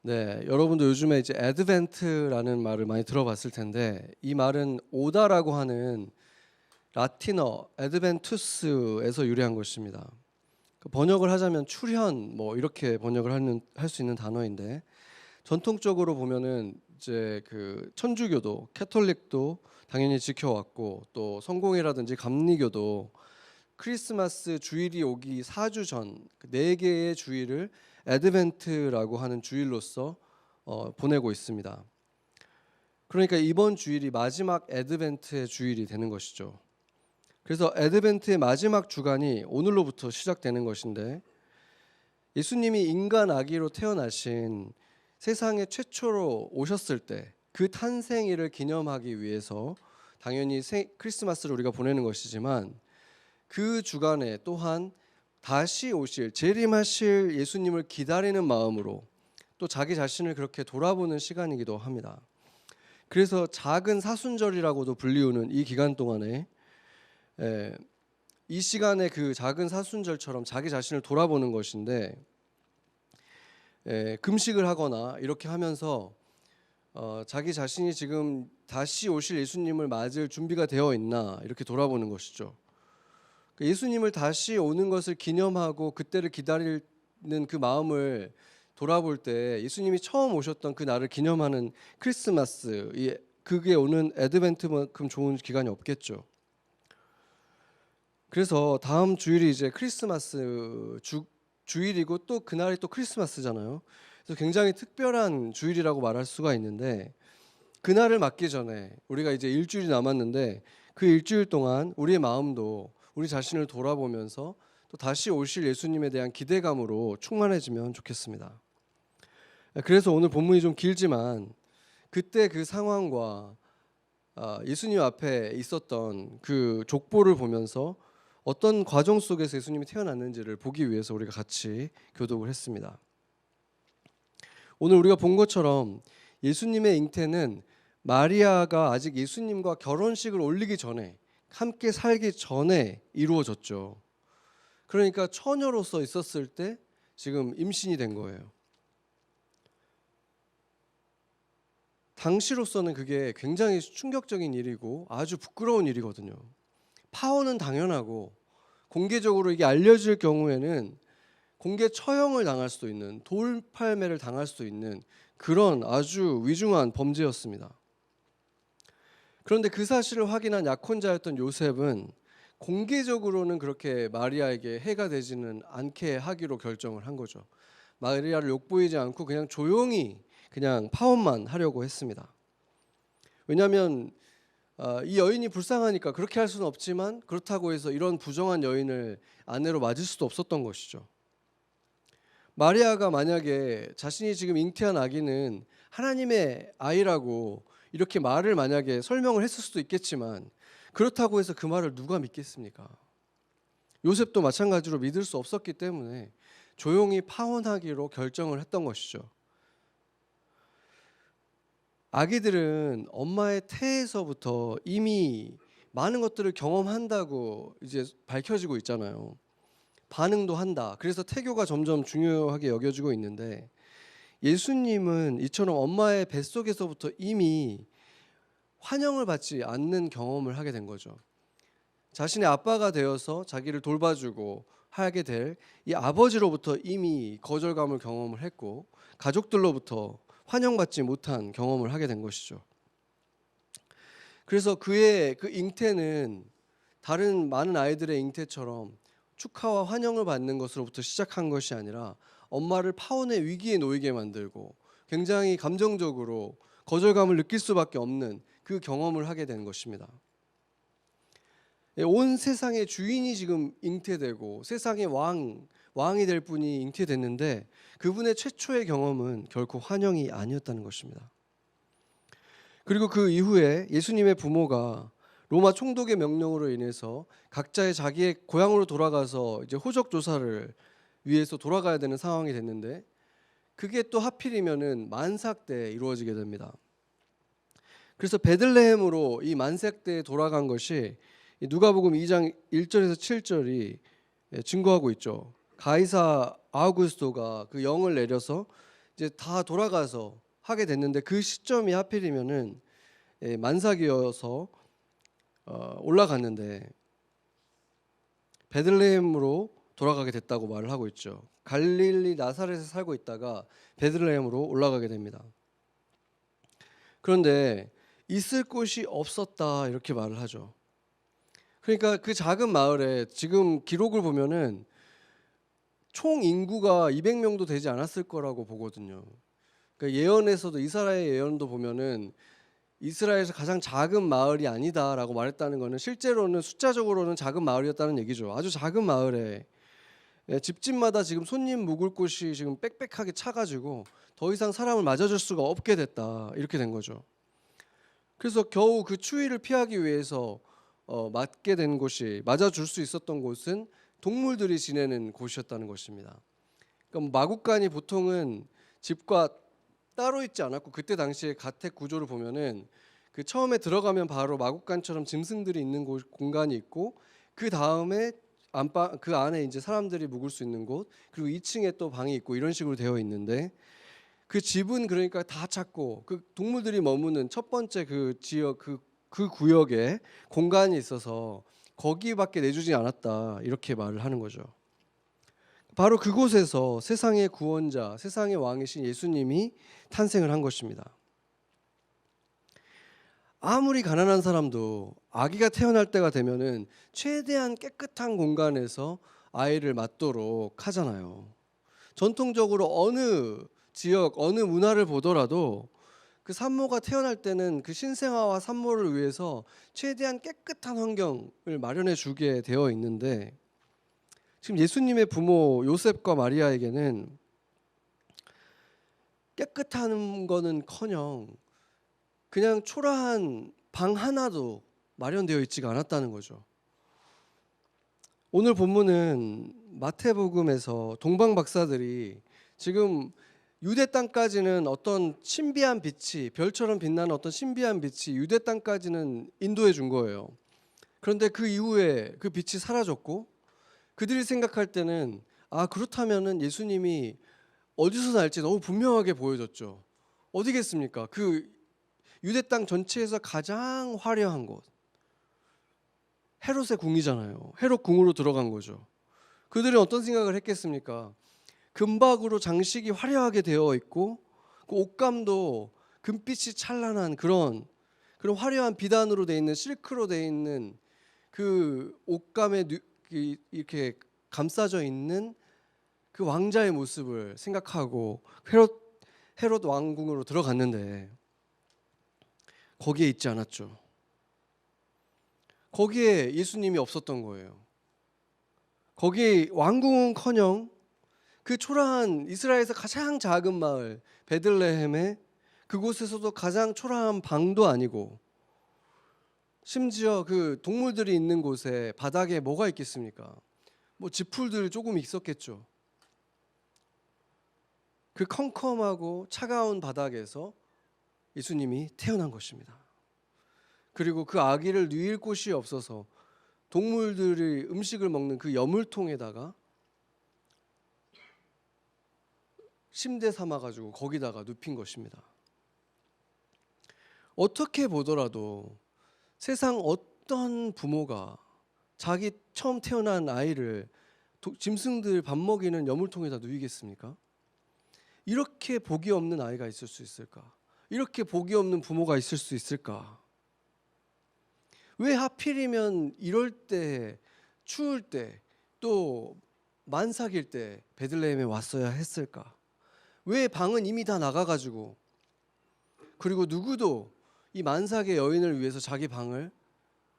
네, 여러분도 요즘에 이제 애드벤트라는 말을 많이 들어봤을 텐데 이 말은 오다라고 하는 라틴어 애드벤투스에서 유래한 것입니다. 그 번역을 하자면 출현 뭐 이렇게 번역을 할 수 있는 단어인데 전통적으로 보면은 이제 그 천주교도 캐톨릭도 당연히 지켜왔고 또 성공회라든지 감리교도 크리스마스 주일이 오기 4주 전 네 개의 주일을 애드벤트라고 하는 주일로서 보내고 있습니다. 그러니까 이번 주일이 마지막 애드벤트의 주일이 되는 것이죠. 그래서 애드벤트의 마지막 주간이 오늘로부터 시작되는 것인데 예수님이 인간 아기로 태어나신 세상에 최초로 오셨을 때 그 탄생일을 기념하기 위해서 당연히 크리스마스를 우리가 보내는 것이지만 그 주간에 또한 다시 오실 재림하실 예수님을 기다리는 마음으로 또 자기 자신을 그렇게 돌아보는 시간이기도 합니다. 그래서 작은 사순절이라고도 불리우는 이 기간 동안에 이 시간에 그 작은 사순절처럼 자기 자신을 돌아보는 것인데 금식을 하거나 이렇게 하면서 자기 자신이 지금 다시 오실 예수님을 맞을 준비가 되어 있나 이렇게 돌아보는 것이죠. 예수님을 다시 오는 것을 기념하고 그때를 기다리는 그 마음을 돌아볼 때 예수님이 처음 오셨던 그 날을 기념하는 크리스마스, 그게 오는 애드벤트만큼 좋은 기간이 없겠죠. 그래서 다음 주일이 이제 크리스마스 주일이고 또 그날이 또 크리스마스잖아요. 그래서 굉장히 특별한 주일이라고 말할 수가 있는데 그날을 맞기 전에 우리가 이제 일주일이 남았는데 그 일주일 동안 우리의 마음도 우리 자신을 돌아보면서 또 다시 오실 예수님에 대한 기대감으로 충만해지면 좋겠습니다. 그래서 오늘 본문이 좀 길지만 그때 그 상황과 예수님 앞에 있었던 그 족보를 보면서 어떤 과정 속에서 예수님이 태어났는지를 보기 위해서 우리가 같이 교독을 했습니다. 오늘 우리가 본 것처럼 예수님의 잉태는 마리아가 아직 예수님과 결혼식을 올리기 전에 함께 살기 전에 이루어졌죠. 그러니까 처녀로서 있었을 때 지금 임신이 된 거예요. 당시로서는 그게 굉장히 충격적인 일이고 아주 부끄러운 일이거든요. 파혼은 당연하고 공개적으로 이게 알려질 경우에는 공개 처형을 당할 수도 있는 돌팔매를 당할 수도 있는 그런 아주 위중한 범죄였습니다. 그런데 그 사실을 확인한 약혼자였던 요셉은 공개적으로는 그렇게 마리아에게 해가 되지는 않게 하기로 결정을 한 거죠. 마리아를 욕보이지 않고 그냥 조용히 그냥 파혼만 하려고 했습니다. 왜냐하면 이 여인이 불쌍하니까 그렇게 할 수는 없지만 그렇다고 해서 이런 부정한 여인을 아내로 맞을 수도 없었던 것이죠. 마리아가 만약에 자신이 지금 잉태한 아기는 하나님의 아이라고 이렇게 말을 만약에 설명을 했을 수도 있겠지만 그렇다고 해서 그 말을 누가 믿겠습니까? 요셉도 마찬가지로 믿을 수 없었기 때문에 조용히 파혼하기로 결정을 했던 것이죠. 아기들은 엄마의 태에서부터 이미 많은 것들을 경험한다고 이제 밝혀지고 있잖아요. 반응도 한다. 그래서 태교가 점점 중요하게 여겨지고 있는데 예수님은 이처럼 엄마의 뱃속에서부터 이미 환영을 받지 않는 경험을 하게 된 거죠. 자신의 아빠가 되어서 자기를 돌봐주고 하게 될 이 아버지로부터 이미 거절감을 경험을 했고 가족들로부터 환영받지 못한 경험을 하게 된 것이죠. 그래서 그의 그 잉태는 다른 많은 아이들의 잉태처럼 축하와 환영을 받는 것으로부터 시작한 것이 아니라 엄마를 파혼의 위기에 놓이게 만들고 굉장히 감정적으로 거절감을 느낄 수밖에 없는 그 경험을 하게 된 것입니다. 온 세상의 주인이 지금 잉태되고 세상의 왕이 될 분이 잉태됐는데 그분의 최초의 경험은 결코 환영이 아니었다는 것입니다. 그리고 그 이후에 예수님의 부모가 로마 총독의 명령으로 인해서 각자의 자기의 고향으로 돌아가서 이제 호적 조사를 위해서 돌아가야 되는 상황이 됐는데 그게 또 하필이면은 만삭 때 이루어지게 됩니다. 그래서 베들레헴으로 이 만삭 때에 돌아간 것이 누가복음 2장 1절에서 7절이 증거하고 있죠. 가이사 아우구스토가 그 영을 내려서 이제 다 돌아가서 하게 됐는데 그 시점이 하필이면은 만삭이어서 올라갔는데 베들레헴으로 돌아가게 됐다고 말을 하고 있죠. 갈릴리 나사렛에 살고 있다가 베들레헴으로 올라가게 됩니다. 그런데 있을 곳이 없었다 이렇게 말을 하죠. 그러니까 그 작은 마을에 지금 기록을 보면은 총 인구가 200명도 되지 않았을 거라고 보거든요. 그러니까 예언에서도 이스라엘 예언도 보면은 이스라엘에서 가장 작은 마을이 아니다라고 말했다는 것은 실제로는 숫자적으로는 작은 마을이었다는 얘기죠. 아주 작은 마을에 집집마다 지금 손님 묵을 곳이 지금 빽빽하게 차가지고 더 이상 사람을 맞아줄 수가 없게 됐다 이렇게 된 거죠. 그래서 겨우 그 추위를 피하기 위해서 맞게 된 곳이 맞아줄 수 있었던 곳은 동물들이 지내는 곳이었다는 것입니다. 그러니까 마구간이 보통은 집과 따로 있지 않았고 그때 당시에 가택 구조를 보면은 그 처음에 들어가면 바로 마구간처럼 짐승들이 있는 공간이 있고 그 다음에 안방 그 안에 이제 사람들이 묵을 수 있는 곳 그리고 2층에 또 방이 있고 이런 식으로 되어 있는데 그 집은 그러니까 다 작고 그 동물들이 머무는 첫 번째 그 지역 그 구역에 공간이 있어서 거기밖에 내주지 않았다 이렇게 말을 하는 거죠. 바로 그곳에서 세상의 구원자, 세상의 왕이신 예수님이 탄생을 한 것입니다. 아무리 가난한 사람도 아기가 태어날 때가 되면은 최대한 깨끗한 공간에서 아이를 낳도록 하잖아요. 전통적으로 어느 지역, 어느 문화를 보더라도 그 산모가 태어날 때는 그 신생아와 산모를 위해서 최대한 깨끗한 환경을 마련해 주게 되어 있는데 지금 예수님의 부모 요셉과 마리아에게는 깨끗한 거는커녕 그냥 초라한 방 하나도 마련되어 있지가 않았다는 거죠. 오늘 본문은 마태복음에서 동방 박사들이 지금 유대 땅까지는 어떤 신비한 빛이 별처럼 빛나는 어떤 신비한 빛이 유대 땅까지는 인도해 준 거예요. 그런데 그 이후에 그 빛이 사라졌고 그들이 생각할 때는 그렇다면은 예수님이 어디서 날지 너무 분명하게 보여졌죠. 어디겠습니까? 그 유대 땅 전체에서 가장 화려한 곳 헤롯의 궁이잖아요. 헤롯 궁으로 들어간 거죠. 그들은 어떤 생각을 했겠습니까? 금박으로 장식이 화려하게 되어 있고 그 옷감도 금빛이 찬란한 그런 화려한 비단으로 되어 있는 실크로 되어 있는 그 옷감에 이렇게 감싸져 있는 그 왕자의 모습을 생각하고 헤롯 왕궁으로 들어갔는데 거기에 있지 않았죠. 거기에 예수님이 없었던 거예요. 거기에 왕궁은커녕 그 초라한 이스라엘에서 가장 작은 마을 베들레헴에 그곳에서도 가장 초라한 방도 아니고 심지어 그 동물들이 있는 곳에 바닥에 뭐가 있겠습니까? 뭐 지풀들 조금 있었겠죠. 그 컴컴하고 차가운 바닥에서 예수님이 태어난 것입니다. 그리고 그 아기를 누일 곳이 없어서 동물들이 음식을 먹는 그 여물통에다가 침대 삼아가지고 거기다가 눕힌 것입니다. 어떻게 보더라도 세상 어떤 부모가 자기 처음 태어난 아이를 짐승들 밥 먹이는 여물통에다 누이겠습니까? 이렇게 복이 없는 아이가 있을 수 있을까? 이렇게 복이 없는 부모가 있을 수 있을까? 왜 하필이면 이럴 때 추울 때 또 만삭일 때 베들레헴에 왔어야 했을까? 왜 방은 이미 다 나가가지고 그리고 누구도 이 만삭의 여인을 위해서 자기 방을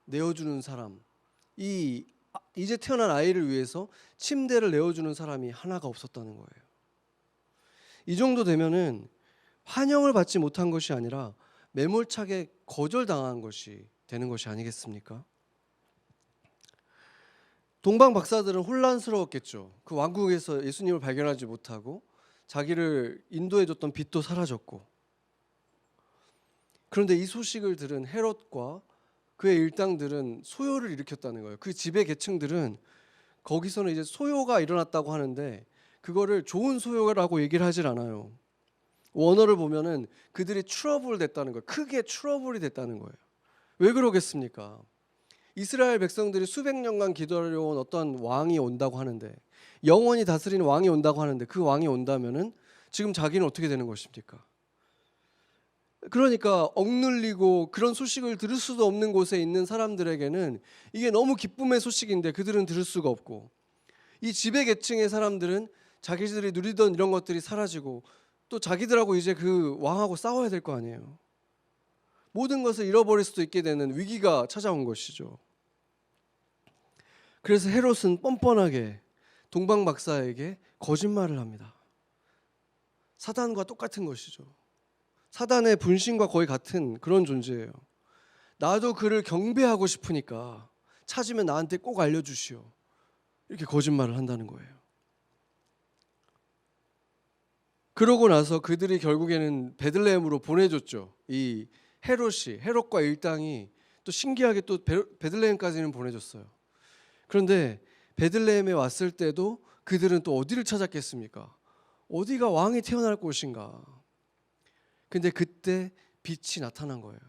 내어주는 사람 이제 태어난 아이를 위해서 침대를 내어주는 사람이 하나가 없었다는 거예요. 이 정도 되면은 환영을 받지 못한 것이 아니라 매몰차게 거절당한 것이 되는 것이 아니겠습니까? 동방 박사들은 혼란스러웠겠죠. 그 왕국에서 예수님을 발견하지 못하고 자기를 인도해줬던 빛도 사라졌고 그런데 이 소식을 들은 헤롯과 그의 일당들은 소요를 일으켰다는 거예요. 그 지배 계층들은 거기서는 이제 소요가 일어났다고 하는데 그거를 좋은 소요라고 얘기를 하질 않아요. 원어를 보면은 그들이 트러블 됐다는 거예요. 크게 트러블이 됐다는 거예요. 왜 그러겠습니까? 이스라엘 백성들이 수백 년간 기다려온 어떤 왕이 온다고 하는데, 영원히 다스리는 왕이 온다고 하는데, 그 왕이 온다면은 지금 자기는 어떻게 되는 것입니까? 그러니까 억눌리고 그런 소식을 들을 수도 없는 곳에 있는 사람들에게는 이게 너무 기쁨의 소식인데 그들은 들을 수가 없고, 이 지배 계층의 사람들은 자기들이 누리던 이런 것들이 사라지고 또 자기들하고 이제 그 왕하고 싸워야 될 거 아니에요. 모든 것을 잃어버릴 수도 있게 되는 위기가 찾아온 것이죠. 그래서 헤롯은 뻔뻔하게 동방 박사에게 거짓말을 합니다. 사단과 똑같은 것이죠. 사단의 분신과 거의 같은 그런 존재예요. 나도 그를 경배하고 싶으니까 찾으면 나한테 꼭 알려주시오. 이렇게 거짓말을 한다는 거예요. 그러고 나서 그들이 결국에는 베들레헴으로 보내줬죠. 이 헤롯과 일당이 또 신기하게 또 베들레헴까지는 보내줬어요. 그런데 베들레헴에 왔을 때도 그들은 또 어디를 찾았겠습니까? 어디가 왕이 태어날 곳인가? 근데 그때 빛이 나타난 거예요.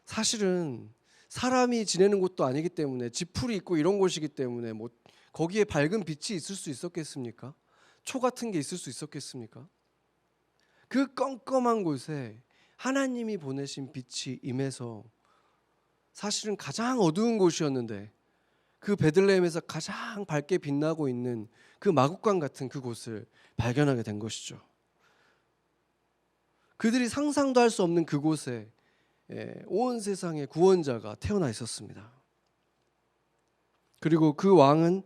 사실은 사람이 지내는 곳도 아니기 때문에, 지풀이 있고 이런 곳이기 때문에 뭐 거기에 밝은 빛이 있을 수 있었겠습니까? 초 같은 게 있을 수 있었겠습니까? 그 껌껌한 곳에 하나님이 보내신 빛이 임해서 사실은 가장 어두운 곳이었는데 그 베들레헴에서 가장 밝게 빛나고 있는 그 마국간 같은 그곳을 발견하게 된 것이죠. 그들이 상상도 할 수 없는 그곳에 온 세상의 구원자가 태어나 있었습니다. 그리고 그 왕은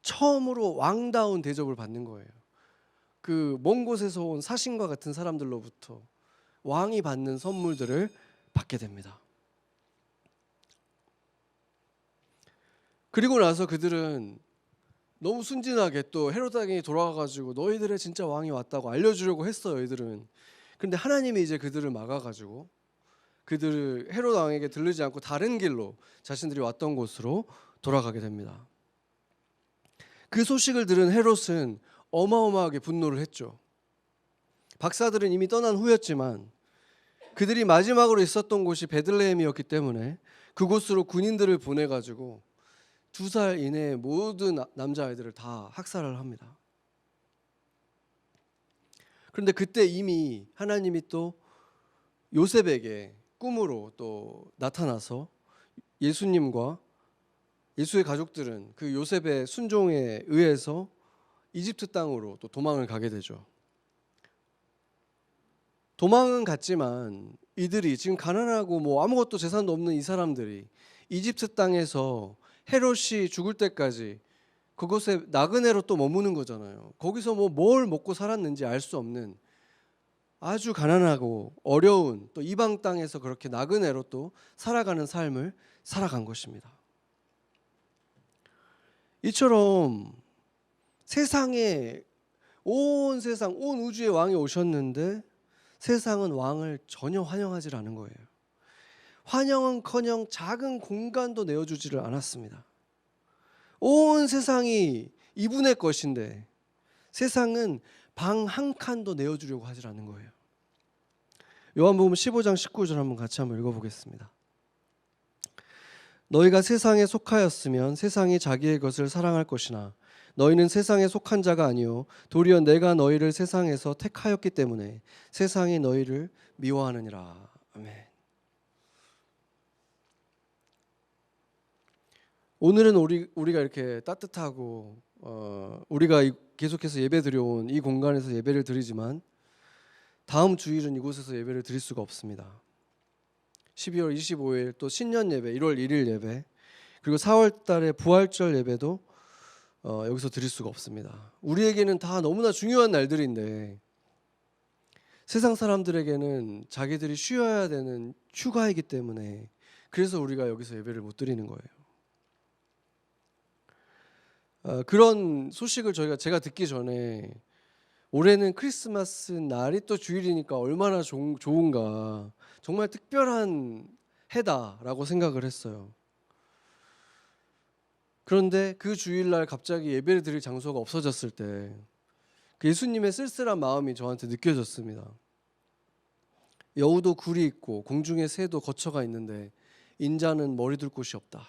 처음으로 왕다운 대접을 받는 거예요. 그 먼 곳에서 온 사신과 같은 사람들로부터 왕이 받는 선물들을 받게 됩니다. 그리고 나서 그들은 너무 순진하게 또 헤롯 왕이 돌아와가지고 너희들의 진짜 왕이 왔다고 알려주려고 했어요. 얘들은. 그런데 하나님이 이제 그들을 막아가지고 그들을 헤롯 왕에게 들르지 않고 다른 길로 자신들이 왔던 곳으로 돌아가게 됩니다. 그 소식을 들은 헤롯은 어마어마하게 분노를 했죠. 박사들은 이미 떠난 후였지만 그들이 마지막으로 있었던 곳이 베들레헴이었기 때문에 그곳으로 군인들을 보내가지고 2살 이내의 모든 남자아이들을 다 학살을 합니다. 그런데 그때 이미 하나님이 또 요셉에게 꿈으로 또 나타나서 예수님과 예수의 가족들은 그 요셉의 순종에 의해서 이집트 땅으로 또 도망을 가게 되죠. 도망은 갔지만 이들이 지금 가난하고 뭐 아무것도 재산도 없는 이 사람들이 이집트 땅에서 헤롯이 죽을 때까지 그곳에 나그네로 또 머무는 거잖아요. 거기서 뭐 뭘 먹고 살았는지 알 수 없는 아주 가난하고 어려운 또 이방 땅에서 그렇게 나그네로 또 살아가는 삶을 살아간 것입니다. 이처럼 세상에 온 세상 온 우주의 왕이 오셨는데 세상은 왕을 전혀 환영하지 않은 거예요. 환영은커녕 작은 공간도 내어주지를 않았습니다. 온 세상이 이분의 것인데 세상은 방 한 칸도 내어주려고 하지 않는 거예요. 요한복음 15장 19절 한번 같이 한번 읽어보겠습니다. 너희가 세상에 속하였으면 세상이 자기의 것을 사랑할 것이나 너희는 세상에 속한 자가 아니요 도리어 내가 너희를 세상에서 택하였기 때문에 세상이 너희를 미워하느니라. 아멘. 오늘은 우리가 이렇게 따뜻하고 우리가 계속해서 예배 드려온 이 공간에서 예배를 드리지만 다음 주일은 이곳에서 예배를 드릴 수가 없습니다. 12월 25일 또 신년 예배, 1월 1일 예배, 그리고 4월 달에 부활절 예배도 여기서 드릴 수가 없습니다. 우리에게는 다 너무나 중요한 날들인데 세상 사람들에게는 자기들이 쉬어야 되는 휴가이기 때문에 그래서 우리가 여기서 예배를 못 드리는 거예요. 그런 소식을 제가 듣기 전에 올해는 크리스마스 날이 또 주일이니까 얼마나 좋은가, 정말 특별한 해다라고 생각을 했어요. 그런데 그 주일날 갑자기 예배를 드릴 장소가 없어졌을 때 그 예수님의 쓸쓸한 마음이 저한테 느껴졌습니다. 여우도 굴이 있고 공중의 새도 거처가 있는데 인자는 머리 둘 곳이 없다.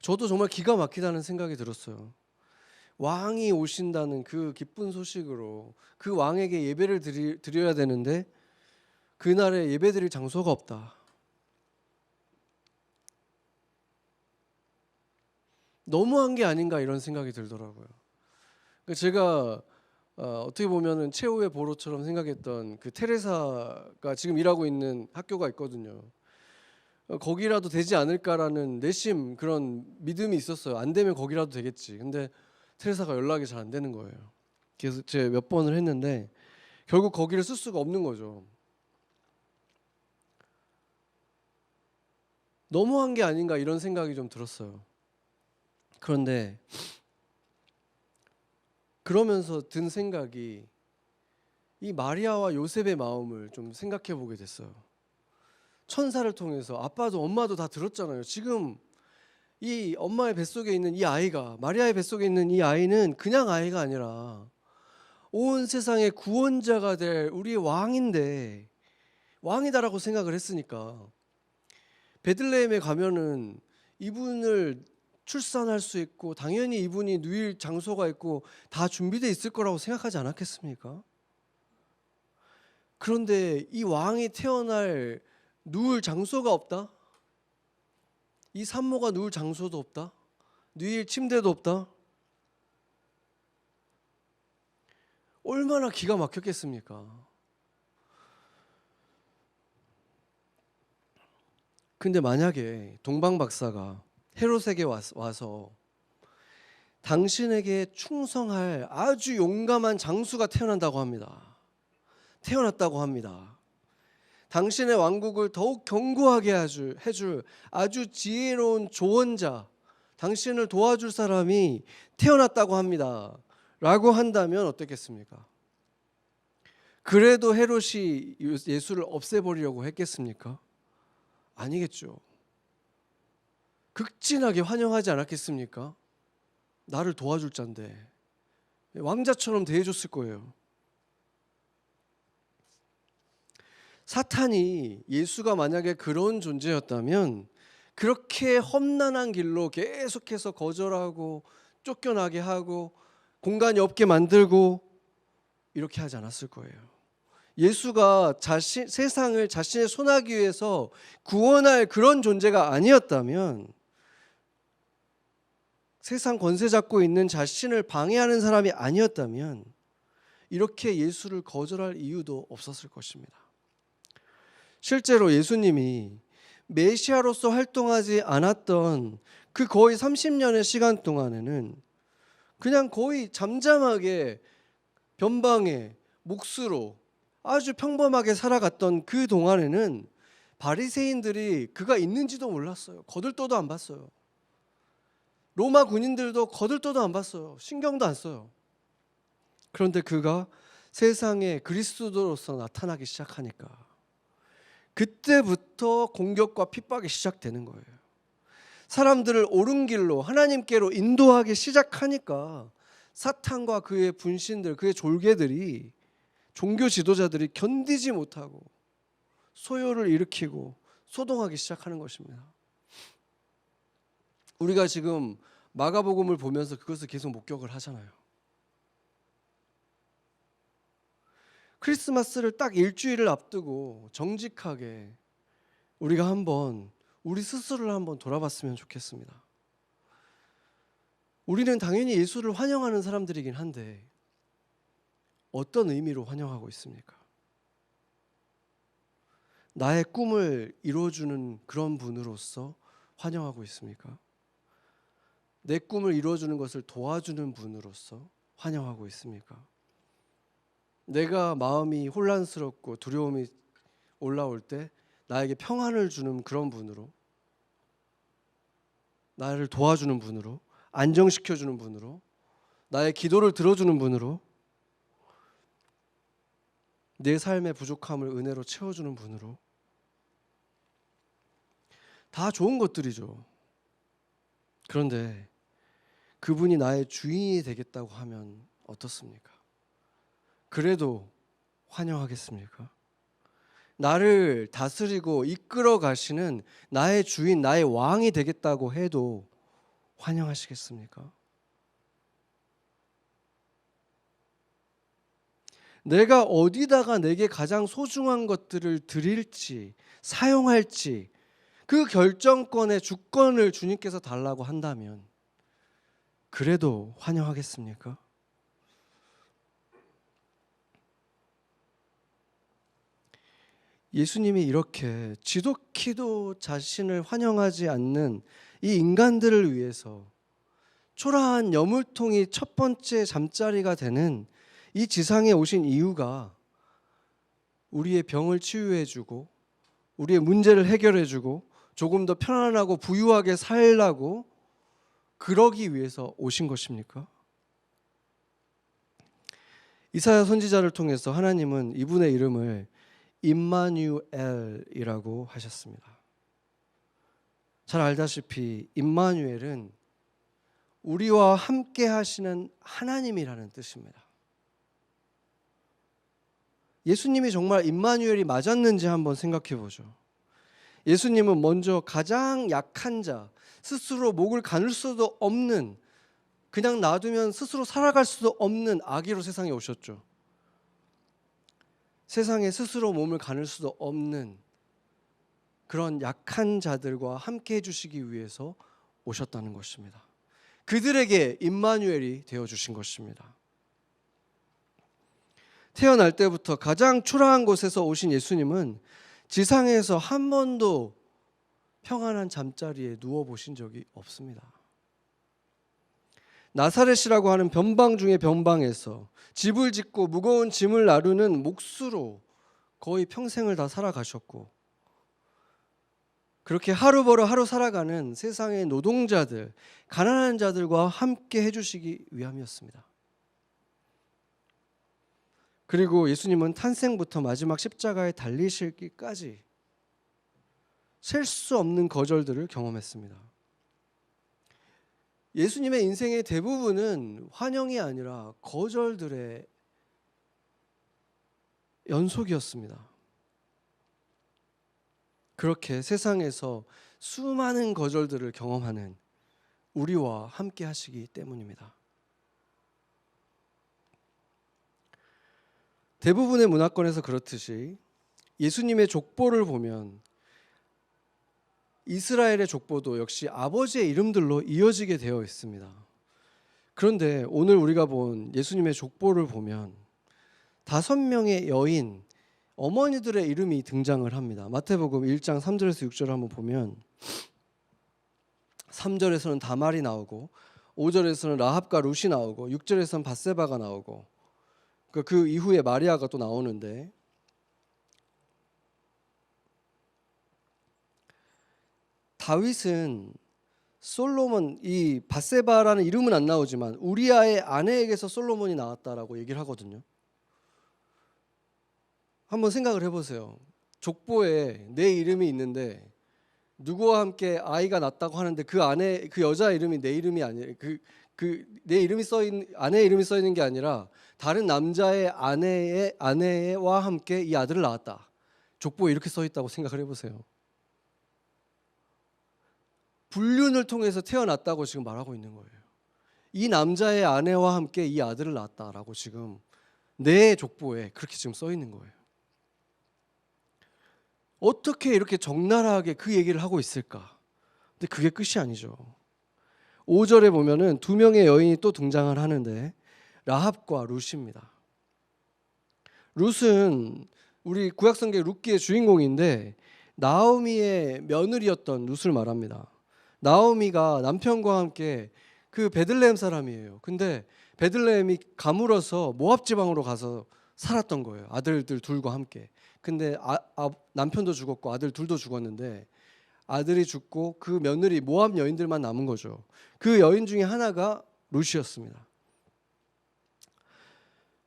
저도 정말 기가 막히다는 생각이 들었어요. 왕이 오신다는 그 기쁜 소식으로 그 왕에게 예배를 드려야 되는데 그날에 예배드릴 장소가 없다. 너무한 게 아닌가 이런 생각이 들더라고요. 제가 어떻게 보면은 최후의 보로처럼 생각했던 그 테레사가 지금 일하고 있는 학교가 있거든요. 거기라도 되지 않을까라는 내심 그런 믿음이 있었어요. 안 되면 거기라도 되겠지. 근데 테레사가 연락이 잘 안 되는 거예요. 그래서 제가 몇 번을 했는데 결국 거기를 쓸 수가 없는 거죠. 너무한 게 아닌가 이런 생각이 좀 들었어요. 그런데 그러면서 든 생각이 이 마리아와 요셉의 마음을 좀 생각해 보게 됐어요. 천사를 통해서 아빠도 엄마도 다 들었잖아요. 지금 이 엄마의 뱃속에 있는 이 아이가, 마리아의 뱃속에 있는 이 아이는 그냥 아이가 아니라 온 세상의 구원자가 될 우리의 왕인데, 왕이다라고 생각을 했으니까 베들레헴에 가면은 이분을 출산할 수 있고 당연히 이분이 누일 장소가 있고 다 준비되어 있을 거라고 생각하지 않았겠습니까? 그런데 이 왕이 태어날 누울 장소가 없다? 이 산모가 누울 장소도 없다? 누일 침대도 없다? 얼마나 기가 막혔겠습니까? 근데 만약에 동방 박사가 헤롯에게 와서 당신에게 충성할 아주 용감한 장수가 태어났다고 합니다. 당신의 왕국을 더욱 견고하게 해줄 아주 지혜로운 조언자, 당신을 도와줄 사람이 태어났다고 합니다. 라고 한다면 어떻겠습니까? 그래도 헤롯이 예수를 없애버리려고 했겠습니까? 아니겠죠. 극진하게 환영하지 않았겠습니까? 나를 도와줄 자인데 왕자처럼 대해줬을 거예요. 사탄이 예수가 만약에 그런 존재였다면 그렇게 험난한 길로 계속해서 거절하고 쫓겨나게 하고 공간이 없게 만들고 이렇게 하지 않았을 거예요. 예수가 세상을 자신의 손아귀 위에서 구원할 그런 존재가 아니었다면, 세상 권세 잡고 있는 자신을 방해하는 사람이 아니었다면 이렇게 예수를 거절할 이유도 없었을 것입니다. 실제로 예수님이 메시아로서 활동하지 않았던 그 거의 30년의 시간 동안에는 그냥 거의 잠잠하게 변방의 묵수로 아주 평범하게 살아갔던 그 동안에는 바리새인들이 그가 있는지도 몰랐어요. 거들떠도 안 봤어요. 로마 군인들도 거들떠도 안 봤어요. 신경도 안 써요. 그런데 그가 세상에 그리스도로서 나타나기 시작하니까 그때부터 공격과 핍박이 시작되는 거예요. 사람들을 옳은 길로 하나님께로 인도하기 시작하니까 사탄과 그의 분신들, 그의 졸개들이, 종교 지도자들이 견디지 못하고 소요를 일으키고 소동하기 시작하는 것입니다. 우리가 지금 마가복음을 보면서 그것을 계속 목격을 하잖아요. 크리스마스를 딱 일주일을 앞두고 정직하게 우리가 한번 우리 스스로를 한번 돌아봤으면 좋겠습니다. 우리는 당연히 예수를 환영하는 사람들이긴 한데 어떤 의미로 환영하고 있습니까? 나의 꿈을 이루어주는 그런 분으로서 환영하고 있습니까? 내 꿈을 이루어주는 것을 도와주는 분으로서 환영하고 있습니까? 내가 마음이 혼란스럽고 두려움이 올라올 때 나에게 평안을 주는 그런 분으로, 나를 도와주는 분으로, 안정시켜주는 분으로, 나의 기도를 들어주는 분으로, 내 삶의 부족함을 은혜로 채워주는 분으로, 다 좋은 것들이죠. 그런데 그분이 나의 주인이 되겠다고 하면 어떻습니까? 그래도 환영하겠습니까? 나를 다스리고 이끌어 가시는 나의 주인, 나의 왕이 되겠다고 해도 환영하시겠습니까? 내가 어디다가 내게 가장 소중한 것들을 드릴지, 사용할지 그 결정권의 주권을 주님께서 달라고 한다면 그래도 환영하겠습니까? 예수님이 이렇게 지독히도 자신을 환영하지 않는 이 인간들을 위해서 초라한 여물통이 첫 번째 잠자리가 되는 이 지상에 오신 이유가 우리의 병을 치유해주고 우리의 문제를 해결해주고 조금 더 편안하고 부유하게 살라고 그러기 위해서 오신 것입니까? 이사야 선지자를 통해서 하나님은 이분의 이름을 임마누엘이라고 하셨습니다. 잘 알다시피 임마누엘은 우리와 함께 하시는 하나님이라는 뜻입니다. 예수님이 정말 임마누엘이 맞았는지 한번 생각해 보죠. 예수님은 먼저 가장 약한 자, 스스로 목을 가눌 수도 없는, 그냥 놔두면 스스로 살아갈 수도 없는 아기로 세상에 오셨죠. 세상에 스스로 몸을 가눌 수도 없는 그런 약한 자들과 함께 해주시기 위해서 오셨다는 것입니다. 그들에게 임마누엘이 되어주신 것입니다. 태어날 때부터 가장 초라한 곳에서 오신 예수님은 지상에서 한 번도 평안한 잠자리에 누워보신 적이 없습니다. 나사렛이라고 하는 변방 중에 변방에서 집을 짓고 무거운 짐을 나르는 몫으로 거의 평생을 다 살아가셨고, 그렇게 하루 벌어 하루 살아가는 세상의 노동자들, 가난한 자들과 함께 해주시기 위함이었습니다. 그리고 예수님은 탄생부터 마지막 십자가에 달리시기까지 셀 수 없는 거절들을 경험했습니다. 예수님의 인생의 대부분은 환영이 아니라 거절들의 연속이었습니다. 그렇게 세상에서 수많은 거절들을 경험하는 우리와 함께 하시기 때문입니다. 대부분의 문화권에서 그렇듯이 예수님의 족보를 보면 이스라엘의 족보도 역시 아버지의 이름들로 이어지게 되어 있습니다. 그런데 오늘 우리가 본 예수님의 족보를 보면 5명의 여인, 어머니들의 이름이 등장을 합니다. 마태복음 1장 3절에서 6절을 한번 보면 3절에서는 다말이 나오고 5절에서는 라합과 룻이 나오고 6절에서는 밧세바가 나오고 그 이후에 마리아가 또 나오는데, 다윗은 솔로몬, 이 밧세바라는 이름은 안 나오지만 우리아의 아내에게서 솔로몬이 나왔다라고 얘기를 하거든요. 한번 생각을 해보세요. 족보에 내 이름이 있는데 누구와 함께 아이가 낳았다고 하는데 그 아내, 그 여자 이름이 내 이름이 아니라 내 이름이 아내의 이름이 써 있는 게 아니라 다른 남자의 아내와 함께 이 아들을 낳았다. 족보에 이렇게 써 있다고 생각을 해보세요. 불륜을 통해서 태어났다고 지금 말하고 있는 거예요. 이 남자의 아내와 함께 이 아들을 낳았다라고 지금 내 족보에 그렇게 지금 써 있는 거예요. 어떻게 이렇게 적나라하게 그 얘기를 하고 있을까? 근데 그게 끝이 아니죠. 5절에 보면은 2명의 여인이 또 등장을 하는데 라합과 룻입니다. 룻은 우리 구약성경 룻기의 주인공인데 나오미의 며느리였던 룻을 말합니다. 나오미가 남편과 함께 그 베들레헴 사람이에요. 근데 베들레헴이 가물어서 모압 지방으로 가서 살았던 거예요. 아들들 둘과 함께. 근데 남편도 죽었고 아들 둘도 죽었는데 아들이 죽고 그 며느리 모압 여인들만 남은 거죠. 그 여인 중에 하나가 룻이었습니다.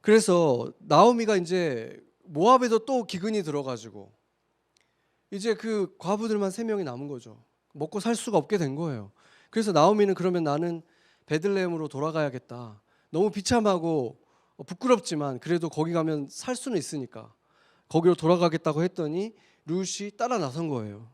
그래서 나오미가 이제 모압에도 또 기근이 들어가지고 이제 그 과부들만 3명이 남은 거죠. 먹고 살 수가 없게 된 거예요. 그래서 나오미는 그러면 나는 베들레헴으로 돌아가야겠다. 너무 비참하고 부끄럽지만 그래도 거기 가면 살 수는 있으니까 거기로 돌아가겠다고 했더니 룻이 따라 나선 거예요.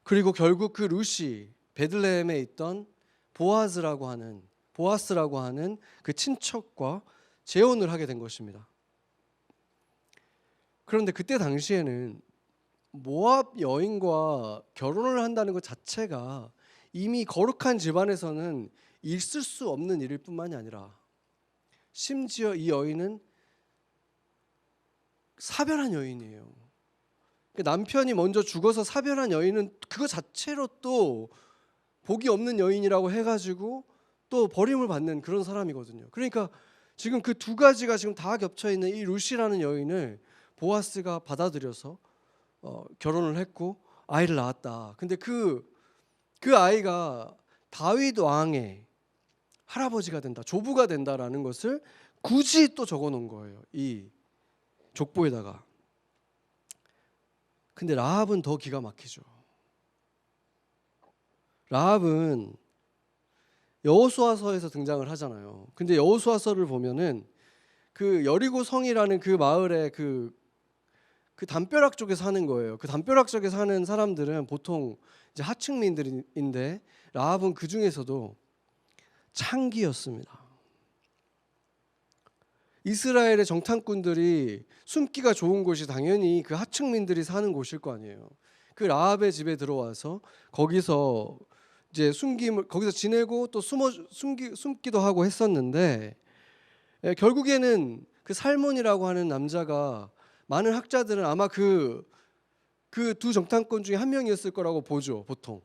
그리고 결국 그 룻이 베들레헴에 있던 보아스라고 하는 그 친척과 재혼을 하게 된 것입니다. 그런데 그때 당시에는 모압 여인과 결혼을 한다는 것 자체가 이미 거룩한 집안에서는 있을 수 없는 일일 뿐만이 아니라 심지어 이 여인은 사별한 여인이에요. 남편이 먼저 죽어서 사별한 여인은 그거 자체로 또 복이 없는 여인이라고 해가지고 또 버림을 받는 그런 사람이거든요. 그러니까 지금 그 두 가지가 지금 다 겹쳐 있는 이 룻이라는 여인을 보아스가 받아들여서 결혼을 했고 아이를 낳았다. 근데 그 아이가 다윗 왕의 할아버지가 된다, 조부가 된다라는 것을 굳이 또 적어놓은 거예요, 이 족보에다가. 근데 라합은 더 기가 막히죠. 라합은 여호수아서에서 등장을 하잖아요. 근데 여호수아서를 보면은 그 여리고 성이라는 그 마을에 그 담벼락 쪽에 사는 거예요. 그 담벼락 쪽에 사는 사람들은 보통 이제 하층민들인데 라합은 그 중에서도 창기였습니다. 이스라엘의 정탐꾼들이 숨기가 좋은 곳이 당연히 그 하층민들이 사는 곳일 거 아니에요. 그 라합의 집에 들어와서 거기서 이제 거기서 지내고 또 숨기도 하고 했었는데 결국에는 그 살몬이라고 하는 남자가 많은 학자들은 아마 그 두 정탐꾼 중에 한 명이었을 거라고 보죠, 보통.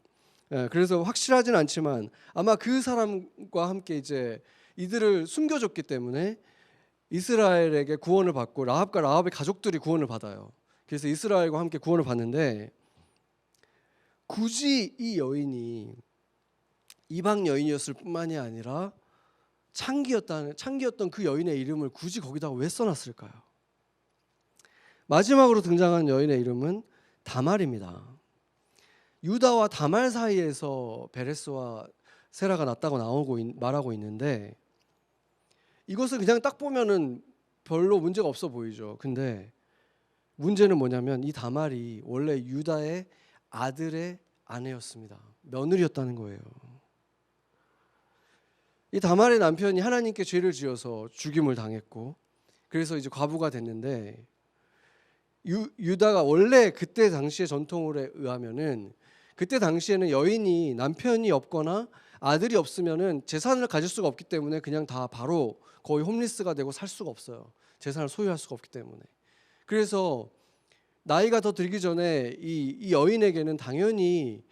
그래서 확실하진 않지만 아마 그 사람과 함께 이제 이들을 숨겨줬기 때문에 이스라엘에게 구원을 받고 라합과 라합의 가족들이 구원을 받아요. 그래서 이스라엘과 함께 구원을 받는데 굳이 이 여인이 이방 여인이었을 뿐만이 아니라 창기였던 그 여인의 이름을 굳이 거기다가 왜 써놨을까요? 마지막으로 등장한 여인의 이름은 다말입니다. 유다와 다말 사이에서 베레스와 세라가 났다고 말하고 있는데 이것을 그냥 딱 보면은 별로 문제가 없어 보이죠. 근데 문제는 뭐냐면 이 다말이 원래 유다의 아들의 아내였습니다. 며느리였다는 거예요. 이 다말의 남편이 하나님께 죄를 지어서 죽임을 당했고 그래서 이제 과부가 됐는데 유다가 원래 그때 당시의 전통에 의하면은 그때 당시에는 여인이 남편이 없거나 아들이 없으면은 재산을 가질 수가 없기 때문에 그냥 다 바로 거의 홈리스가 되고 살 수가 없어요. 재산을 소유할 수가 없기 때문에. 그래서 나이가 더 들기 전에 이 여인에게는 당연히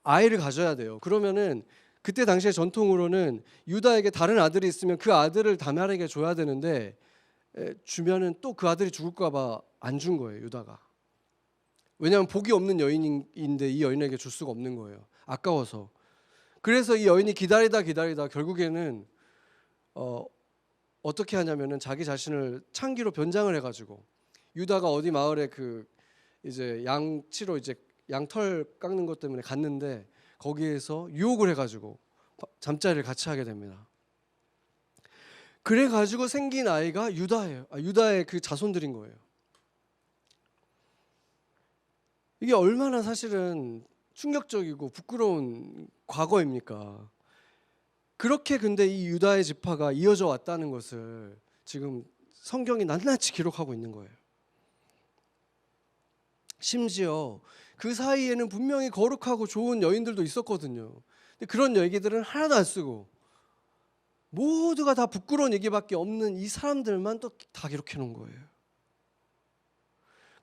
아이를 가져야 돼요. 그러면은 그때 당시의 전통으로는 유다에게 다른 아들이 있으면 그 아들을 다말에게 줘야 되는데 주면은 또 그 아들이 죽을까 봐 안 준 거예요, 유다가. 왜냐하면 복이 없는 여인인데 이 여인에게 줄 수가 없는 거예요. 아까워서. 그래서 이 여인이 기다리다 결국에는 어떻게 하냐면은 자기 자신을 창기로 변장을 해가지고 유다가 어디 마을에 그 이제 양치로 이제 양털 깎는 것 때문에 갔는데 거기에서 유혹을 해가지고 잠자리를 같이 하게 됩니다. 그래가지고 생긴 아이가 유다예요. 유다의 그 자손들인 거예요. 이게 얼마나 사실은 충격적이고 부끄러운 과거입니까? 그렇게 근데 이 유다의 지파가 이어져 왔다는 것을 지금 성경이 낱낱이 기록하고 있는 거예요. 심지어 그 사이에는 분명히 거룩하고 좋은 여인들도 있었거든요. 근데 그런 얘기들은 하나도 안 쓰고 모두가 다 부끄러운 얘기밖에 없는 이 사람들만 또 다 기록해 놓은 거예요.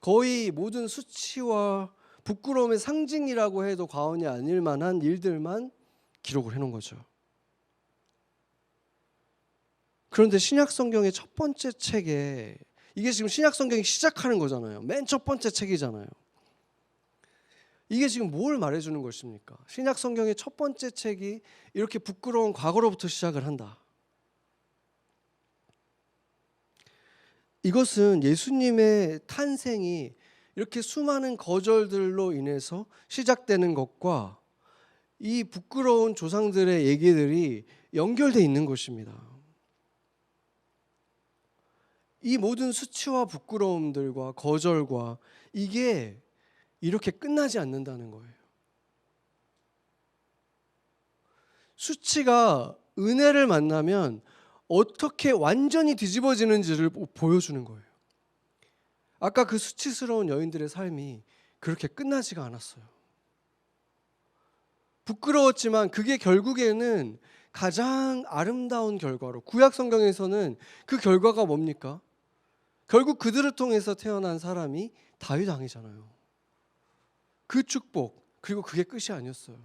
거의 모든 수치와 부끄러움의 상징이라고 해도 과언이 아닐 만한 일들만 기록을 해놓은 거죠. 그런데 신약 성경의 첫 번째 책에 이게 지금 신약 성경이 시작하는 거잖아요. 맨 첫 번째 책이잖아요. 이게 지금 뭘 말해주는 것입니까? 신약 성경의 첫 번째 책이 이렇게 부끄러운 과거로부터 시작을 한다. 이것은 예수님의 탄생이 이렇게 수많은 거절들로 인해서 시작되는 것과 이 부끄러운 조상들의 얘기들이 연결되어 있는 것입니다. 이 모든 수치와 부끄러움들과 거절과 이게 이렇게 끝나지 않는다는 거예요. 수치가 은혜를 만나면 어떻게 완전히 뒤집어지는지를 보여주는 거예요. 아까 그 수치스러운 여인들의 삶이 그렇게 끝나지가 않았어요. 부끄러웠지만 그게 결국에는 가장 아름다운 결과로, 구약 성경에서는 그 결과가 뭡니까? 결국 그들을 통해서 태어난 사람이 다윗 왕이잖아요. 그 축복, 그리고 그게 끝이 아니었어요.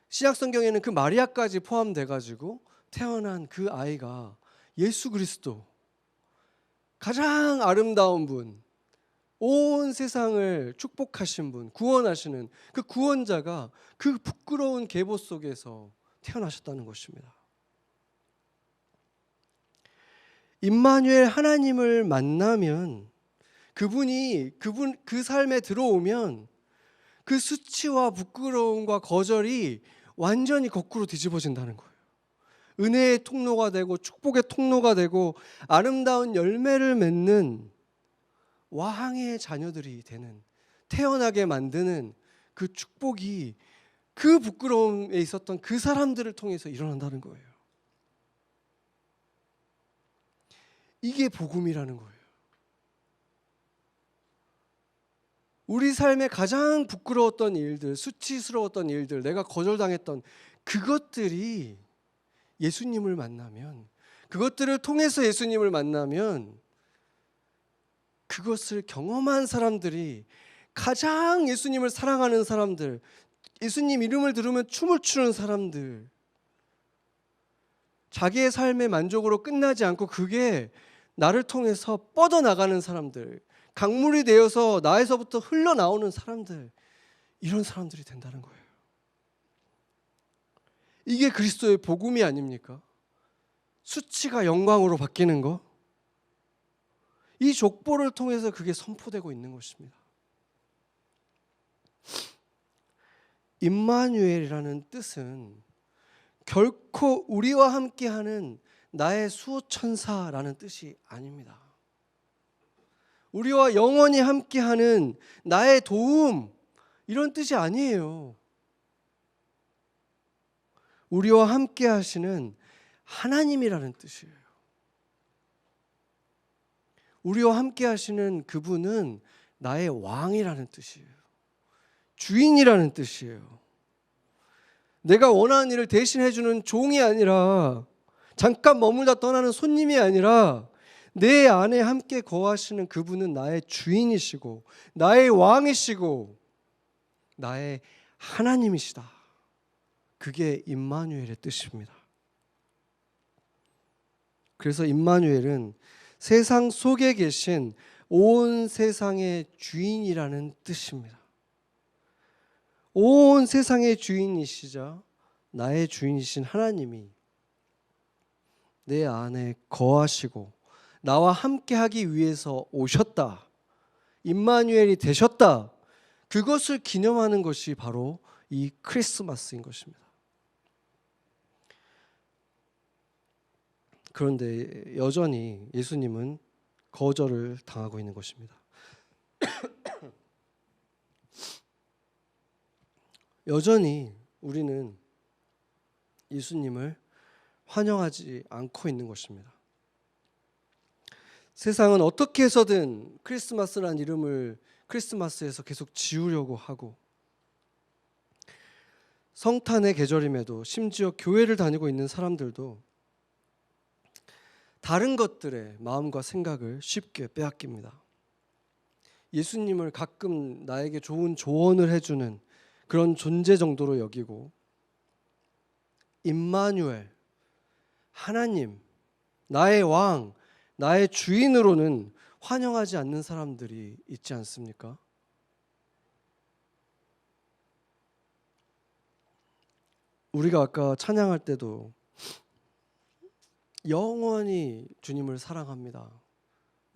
신약 성경에는 그 마리아까지 포함돼 가지고 태어난 그 아이가 예수 그리스도, 가장 아름다운 분, 온 세상을 축복하신 분, 구원하시는 그 구원자가 그 부끄러운 계보 속에서 태어나셨다는 것입니다. 임마누엘, 하나님을 만나면 그 삶에 들어오면 그 수치와 부끄러움과 거절이 완전히 거꾸로 뒤집어진다는 거예요. 은혜의 통로가 되고 축복의 통로가 되고 아름다운 열매를 맺는 왕의 자녀들이 되는, 태어나게 만드는 그 축복이 그 부끄러움에 있었던 그 사람들을 통해서 일어난다는 거예요. 이게 복음이라는 거예요. 우리 삶에 가장 부끄러웠던 일들, 수치스러웠던 일들, 내가 거절당했던 그것들이 예수님을 만나면, 그것들을 통해서 예수님을 만나면 그것을 경험한 사람들이 가장 예수님을 사랑하는 사람들, 예수님 이름을 들으면 춤을 추는 사람들, 자기의 삶의 만족으로 끝나지 않고 그게 나를 통해서 뻗어나가는 사람들, 강물이 되어서 나에서부터 흘러나오는 사람들, 이런 사람들이 된다는 거예요. 이게 그리스도의 복음이 아닙니까? 수치가 영광으로 바뀌는 거, 이 족보를 통해서 그게 선포되고 있는 것입니다. 임마누엘이라는 뜻은 결코 우리와 함께하는 나의 수호천사라는 뜻이 아닙니다. 우리와 영원히 함께하는 나의 도움, 이런 뜻이 아니에요. 우리와 함께하시는 하나님이라는 뜻이에요. 우리와 함께하시는 그분은 나의 왕이라는 뜻이에요. 주인이라는 뜻이에요. 내가 원하는 일을 대신해주는 종이 아니라, 잠깐 머물다 떠나는 손님이 아니라, 내 안에 함께 거하시는 그분은 나의 주인이시고 나의 왕이시고 나의 하나님이시다. 그게 임마누엘의 뜻입니다. 그래서 임마누엘은 세상 속에 계신 온 세상의 주인이라는 뜻입니다. 온 세상의 주인이시자 나의 주인이신 하나님이 내 안에 거하시고 나와 함께하기 위해서 오셨다, 임마누엘이 되셨다, 그것을 기념하는 것이 바로 이 크리스마스인 것입니다. 그런데 여전히 예수님은 거절을 당하고 있는 것입니다. 여전히 우리는 예수님을 환영하지 않고 있는 것입니다. 세상은 어떻게 해서든 크리스마스라는 이름을 크리스마스에서 계속 지우려고 하고, 성탄의 계절임에도 심지어 교회를 다니고 있는 사람들도 다른 것들에 마음과 생각을 쉽게 빼앗깁니다. 예수님을 가끔 나에게 좋은 조언을 해주는 그런 존재 정도로 여기고, 임마누엘, 하나님, 나의 왕, 나의 주인으로는 환영하지 않는 사람들이 있지 않습니까? 우리가 아까 찬양할 때도 영원히 주님을 사랑합니다.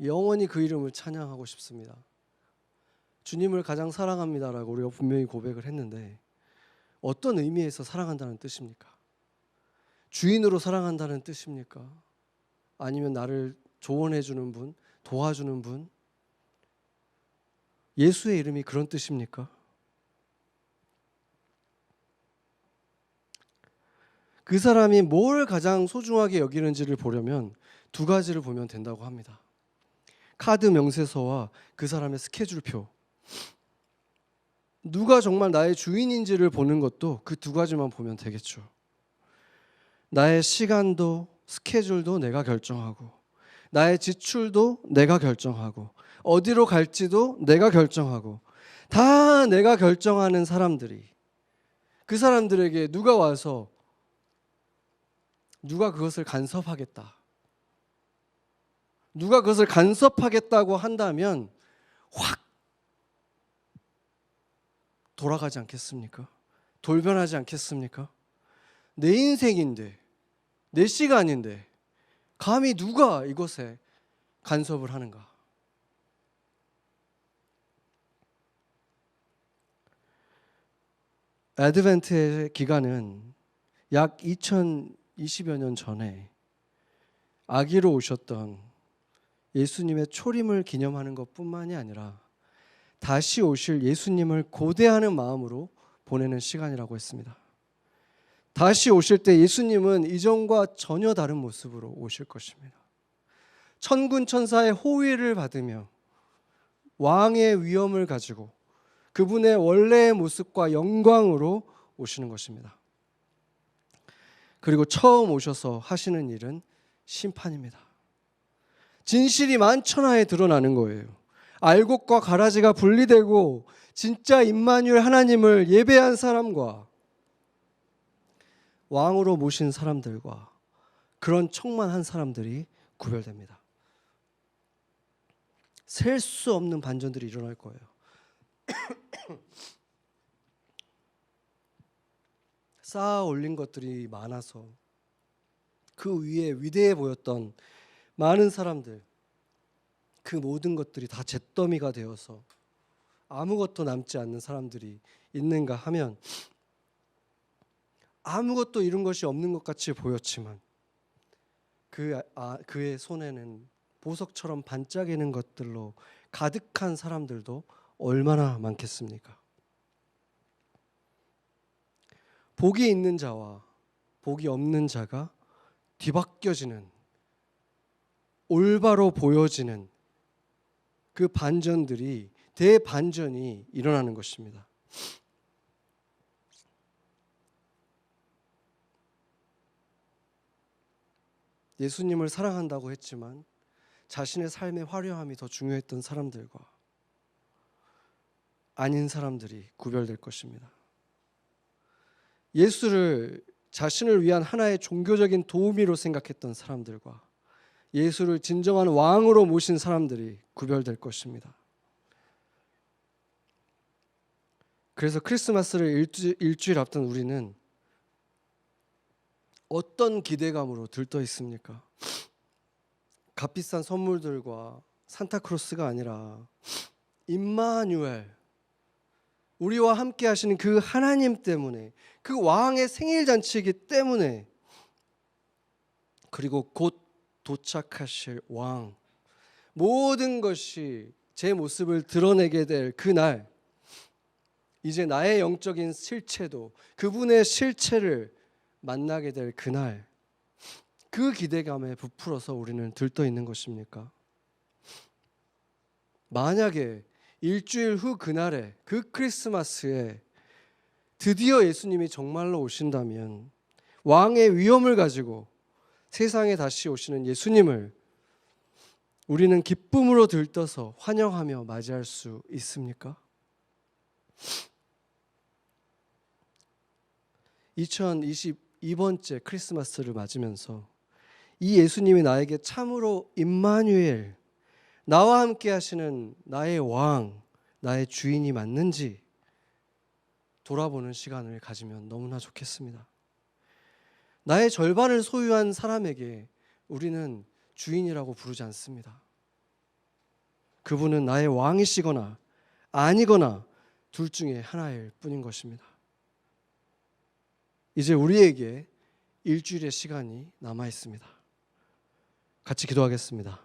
영원히 그 이름을 찬양하고 싶습니다. 주님을 가장 사랑합니다라고 우리가 분명히 고백을 했는데, 어떤 의미에서 사랑한다는 뜻입니까? 주인으로 사랑한다는 뜻입니까? 아니면 나를 조언해 주는 분, 도와주는 분? 예수의 이름이 그런 뜻입니까? 그 사람이 뭘 가장 소중하게 여기는지를 보려면 두 가지를 보면 된다고 합니다. 카드 명세서와 그 사람의 스케줄표. 누가 정말 나의 주인인지를 보는 것도 그 두 가지만 보면 되겠죠. 나의 시간도 스케줄도 내가 결정하고, 나의 지출도 내가 결정하고, 어디로 갈지도 내가 결정하고, 다 내가 결정하는 사람들이, 그 사람들에게 누가 와서 누가 그것을 간섭하겠다, 누가 그것을 간섭하겠다고 한다면 확 돌아가지 않겠습니까? 돌변하지 않겠습니까? 내 인생인데, 내 시간인데 감히 누가 이것에 간섭을 하는가? 애드벤트의 기간은 약 2020여 년 전에 아기로 오셨던 예수님의 초림을 기념하는 것뿐만이 아니라 다시 오실 예수님을 고대하는 마음으로 보내는 시간이라고 했습니다. 다시 오실 때 예수님은 이전과 전혀 다른 모습으로 오실 것입니다. 천군 천사의 호위를 받으며 왕의 위엄을 가지고 그분의 원래의 모습과 영광으로 오시는 것입니다. 그리고 처음 오셔서 하시는 일은 심판입니다. 진실이 만천하에 드러나는 거예요. 알곡과 가라지가 분리되고 진짜 임마누엘 하나님을 예배한 사람과 왕으로 모신 사람들과 그런 청만한 사람들이 구별됩니다. 셀 수 없는 반전들이 일어날 거예요. 쌓아 올린 것들이 많아서 그 위에 위대해 보였던 많은 사람들, 그 모든 것들이 다 잿더미가 되어서 아무것도 남지 않는 사람들이 있는가 하면 아무것도 이룬 것이 없는 것 같이 보였지만 그의 손에는 보석처럼 반짝이는 것들로 가득한 사람들도 얼마나 많겠습니까? 복이 있는 자와 복이 없는 자가 뒤바뀌어지는, 올바로 보여지는 그 반전들이, 대반전이 일어나는 것입니다. 예수님을 사랑한다고 했지만 자신의 삶의 화려함이 더 중요했던 사람들과 아닌 사람들이 구별될 것입니다. 예수를 자신을 위한 하나의 종교적인 도우미로 생각했던 사람들과 예수를 진정한 왕으로 모신 사람들이 구별될 것입니다. 그래서 크리스마스를 일주일 앞둔 우리는 어떤 기대감으로 들떠 있습니까? 값비싼 선물들과 산타크로스가 아니라 임마누엘, 우리와 함께 하시는 그 하나님 때문에, 그 왕의 생일 잔치이기 때문에, 그리고 곧 도착하실 왕, 모든 것이 제 모습을 드러내게 될 그날, 이제 나의 영적인 실체도 그분의 실체를 만나게 될 그날, 그 기대감에 부풀어서 우리는 들떠 있는 것입니까? 만약에 일주일 후 그날에, 그 크리스마스에 드디어 예수님이 정말로 오신다면 왕의 위엄을 가지고 세상에 다시 오시는 예수님을 우리는 기쁨으로 들떠서 환영하며 맞이할 수 있습니까? 2022번째 크리스마스를 맞으면서 이 예수님이 나에게 참으로 임마누엘, 나와 함께 하시는 나의 왕, 나의 주인이 맞는지 돌아보는 시간을 가지면 너무나 좋겠습니다. 나의 절반을 소유한 사람에게 우리는 주인이라고 부르지 않습니다. 그분은 나의 왕이시거나 아니거나 둘 중에 하나일 뿐인 것입니다. 이제 우리에게 일주일의 시간이 남아 있습니다. 같이 기도하겠습니다.